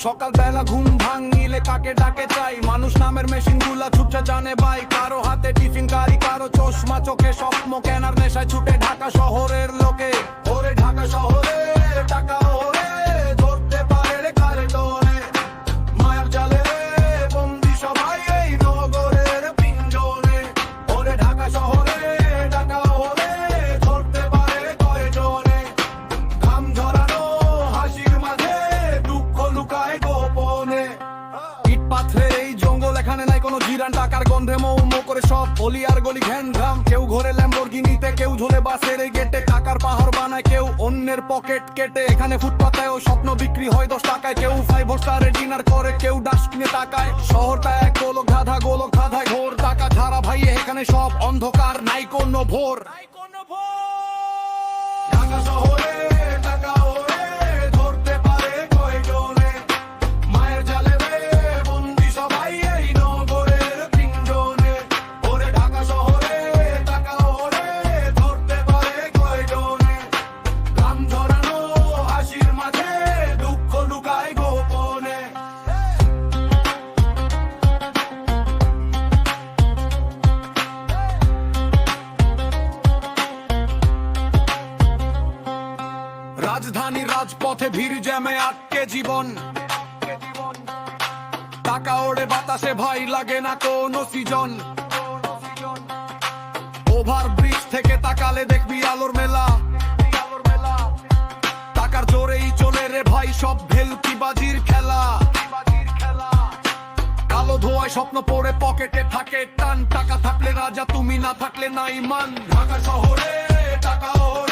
সকাল বেলা ঘুম ভাঙিলে কাকে ডাকে চাই, মানুষ নামের মেশিন গুলা ছুটছে জানে ভাই। কারো হাতে টিফিন গাড়ি, কারো চশমা চোখে, স্বপ্ন কেনার নেশায় ছুটে ঢাকা শহরের লোকে। ওরে ঢাকা শহরে টাকা ওরে ধরতে পারে রে কারে ডরে, মায়ার জালে বন্দি সবাই এই নগরের পিঞ্জরে। ওরে ঢাকা শহরে টাকা ওরে ধরতে পারে কয়জনে, ঘাম ঝরানো হাসির মাঝে দুঃখ লুকায় গোপনে। ইট পাথরের এই জঙ্গল, এখানে নাই কোনো জিরান, টাকার গন্ধে মৌ করে সব অলি আর গলি ঘ্যান ঘাম। কেউ ঘরে ল্যাম্বরগিনিতে, কেউ ঝোলে বাসের এই গেটে, টাকার পাহাড় বানায় কেউ অন্যের পকেট কেটে। এখানে ফুটপাতেও স্বপ্ন বিক্রি হয় 10 টাকায়, কেউ 5 স্টারে ডিনার করে, কেউ ডাস্টবিনে তাকায়। শহরটা এক গোলক ধাঁধায় ঘোর, টাকা ছাড়া ভাই এখানে সব অন্ধকার, নাই কোনো ভোর। ঢাকা শহরে টাকা ওরে ধরতে পারে কয়জনে, মায়ের জালে রে বন্দি সবাই এই নগরের পিঞ্জনে। ওরে ঢাকা শহরে টাকা ওরে ধরতে পারে কয়জনে, ঘাম ঝরানো হাসির মাঝে দুঃখ লুকায় গোপনে। রাজধানীর রাজপথে ভিড় জ্যামে আটকে জীবন, টাকা ওড়ে বাতাসে ভাই লাগে না কোনো সিজন। ওভার ব্রিজ থেকে তাকালে দেখবি আলোর মেলা, টাকার জোরেই চলে রে ভাই সব ভেলকিবাজির খেলা। কালো ধোয়ায় স্বপ্ন পড়ে পকেটে থাকে টান, টাকা থাকলে রাজা তুমি না থাকলে নাই মান। ঢাকা শহরে টাকা ওরে